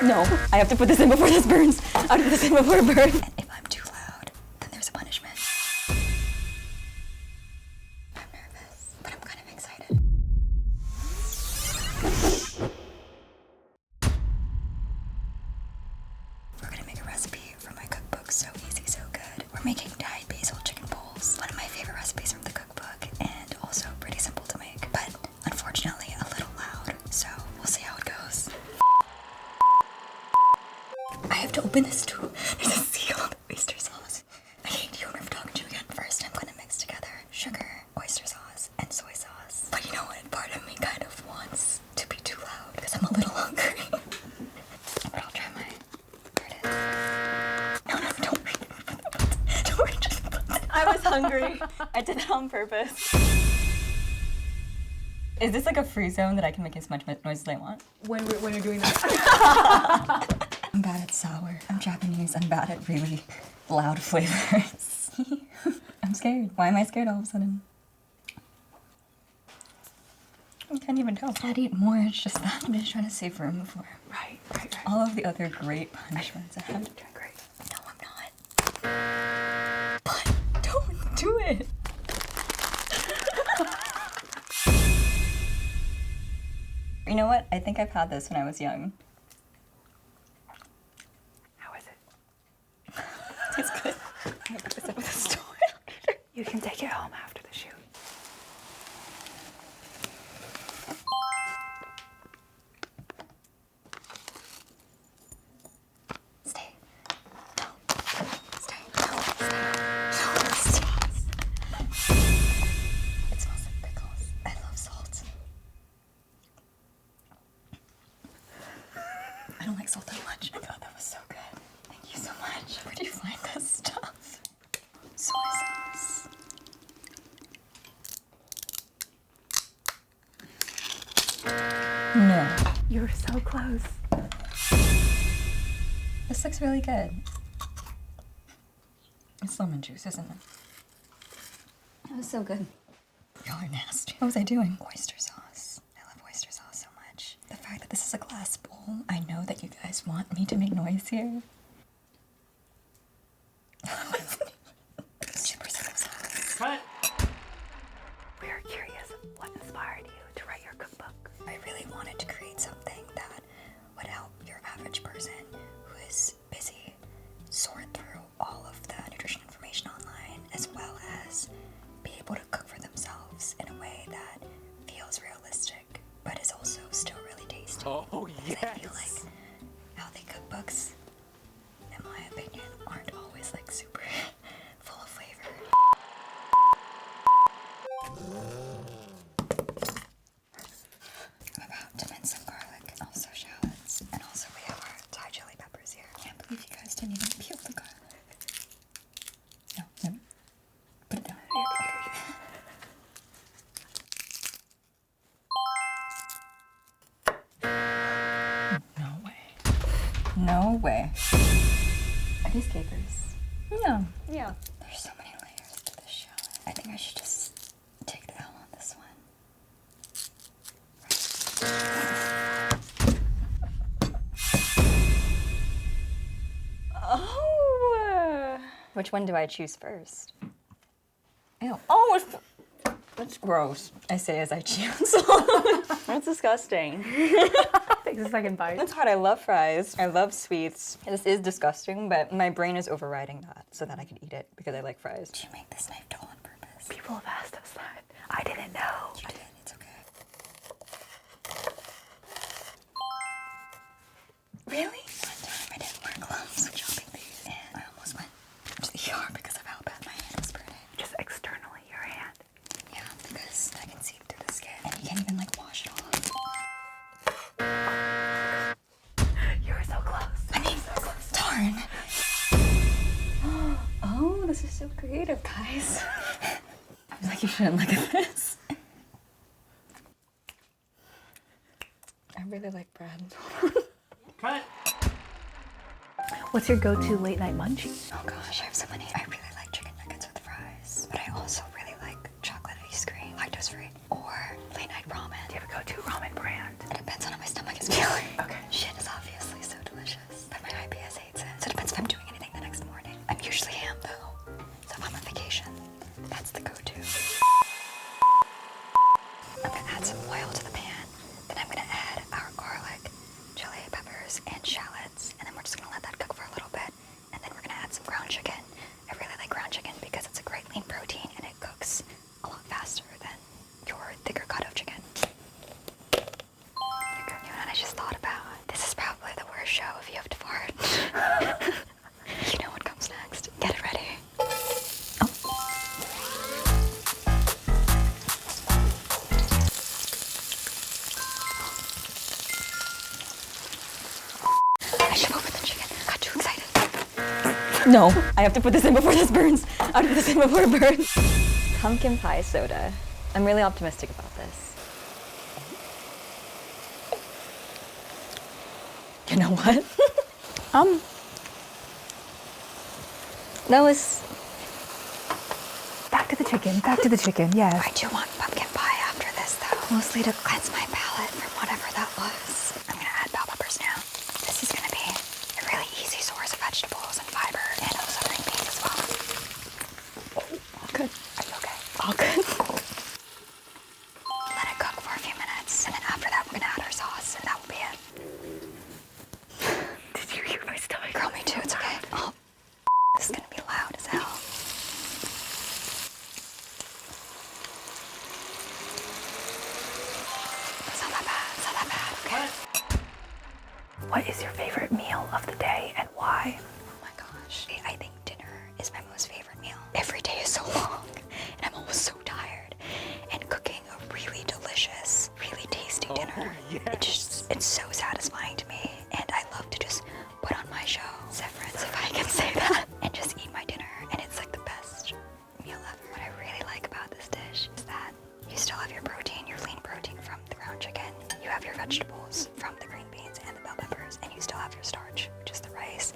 No, I have to put this in before this burns. I have to put this in before it burns. And if I'm too loud, then there's a punishment. I'm nervous, but I'm kind of excited. We're gonna make a recipe from my cookbook, So Easy, So Good. We're making dyed basil chicken bowls, one of my favorite recipes from the cookbook, and also pretty simple to make, but unfortunately a little loud, so we'll see how it goes. I have to open this too. There's a seal on the oyster sauce. I hate you when I'm talking to you again. First, I'm gonna mix together sugar, oyster sauce, and soy sauce. But you know what? Part of me kind of wants to be too loud because I'm a little hungry. But I'll try my. There it is. No, don't read it. Don't read it. I was hungry. I did that on purpose. Is this like a free zone that I can make as much noise as I want? When you're doing that. I'm bad at sour. I'm Japanese. I'm bad at really loud flavors. I'm scared. Why am I scared all of a sudden? I can't even tell. I'd eat more. It's just that I'm just trying to save room for Right. all of the other great punishments I have. Doing great. No, I'm not. But don't do it. You know what? I think I've had this when I was young. How is it? It's good. I'm gonna put this up with the store. You can take it home after the shoot. Stay. No. Stay. No. Stay. No. Stay. It smells like pickles. I love salt. I don't like salt that much. I thought that was so good. Thank you so much. Where do you find this stuff? Soy sauce. No. You were so close. This looks really good. It's lemon juice, isn't it? That was so good. Y'all are nasty. What was I doing? Oyster sauce. I love oyster sauce so much. The fact that this is a glass bowl, I know that you guys want me to make noise here. Super simple sauce. Cut! We are curious what inspired you to write your cookbook. I really wanted to create something that would help your average person who is busy sort through all of the nutrition information online, as well as be able to cook for themselves in a way that feels realistic, but is also still really tasty. Oh, Because I feel yes! like healthy cookbooks, in my opinion, aren't always like super full of flavor. I'm about to mince some garlic and also shallots, and also we have our Thai chili peppers here. Can't believe you guys didn't even peel the garlic. No, no. Put it down. No way. No way. Are these capers? Yeah. Yeah. There's so many layers to this shallot. I think I should just take the L on this one. Oh! Which one do I choose first? Ew. Oh, that's gross. I say as I choose. That's disgusting. Takes a second bite. That's hot. I love fries. I love sweets. This is disgusting, but my brain is overriding that so that I can eat it because I like fries. Did you make this knife dull on purpose? People have asked us that. I didn't know. You did. It's okay. Really? One time I didn't wear gloves chopping these, and I almost went to the ER because of how bad my hand was burning. Just externally, your hand. Yeah, because I can see through the skin, and you can't even like wash it off. You were so close. I mean, darn. Oh, this is so creative, guys. I was like, you shouldn't look at this. I really like bread. Cut! What's your go-to late night munchie? Oh gosh, I have so many. I really like chicken nuggets with fries, but I also really like chocolate ice cream, lactose free, or late night ramen. Do you have a go-to ramen brand? It depends on how my stomach is feeling. Okay. Shit is obviously so delicious. show if you have to fart. You know what comes next. Get it ready. Oh. I should open the chicken. Got too excited. No, I have to put this in before this burns. I have to put this in before it burns. Pumpkin pie soda. I'm really optimistic about this. You know what? That was... Back to the chicken, back to the chicken, yes. I do want pumpkin pie after this, though. Mostly to cleanse my palate from whatever that was. I'm gonna add bell peppers now. This is gonna be a really easy source of vegetables and fiber, and also green beans as well. All good. Are you okay? All good. Let it cook for a few minutes, and then after that, we're gonna add our sauce, and that will be it. Did you hear my stomach? Girl, me too, it's okay. Oh, this is gonna be loud as hell. It's not that bad, it's not that bad, okay? What is your favorite meal of the day and why? Oh my gosh, I think dinner is my most favorite meal. Every day is so long, and I'm always so tired. And cooking a really delicious, really tasty dinner, it's so satisfying to me. And I love to just put on my show, severance if I can say that, and just eat my dinner. And it's like the best meal ever. What I really like about this dish is that you still have your protein, your lean protein from the ground chicken. You have your vegetables from the green beans and the bell peppers, and you still have your starch, which is the rice.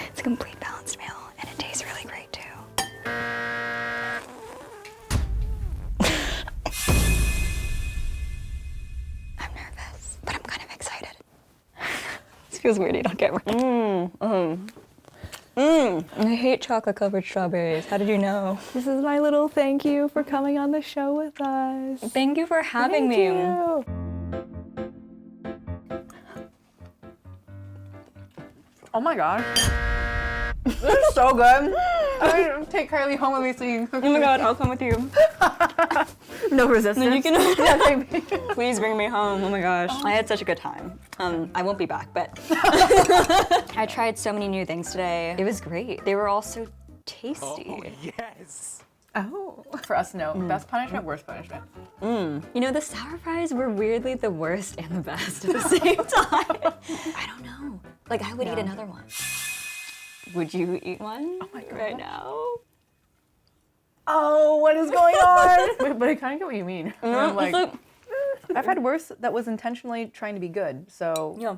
It's a complete balanced meal, and it tastes really great too. I'm nervous, but I'm kind of excited. This feels weird, you don't get I hate chocolate-covered strawberries. How did you know? This is my little thank you for coming on the show with us. Thank you for having me. Thank you. Oh my god. This is so good. I'm gonna take Kylie home with me so you can cook. Oh my god, I'll come with you. No resistance. Then you can Yeah, baby. please bring me home. Oh my gosh. I had such a good time. I won't be back, but I tried so many new things today. It was great. They were all so tasty. Yes. Oh. For us, no. Best punishment, worst punishment. You know, the sour fries were weirdly the worst and the best at the same time. I don't know. Like, I would eat another one. Would you eat one? Oh my god. Right now? Oh, what is going on? but I kind of get what you mean. No, I'm like, it's like, I've had worse that was intentionally trying to be good, so. yeah.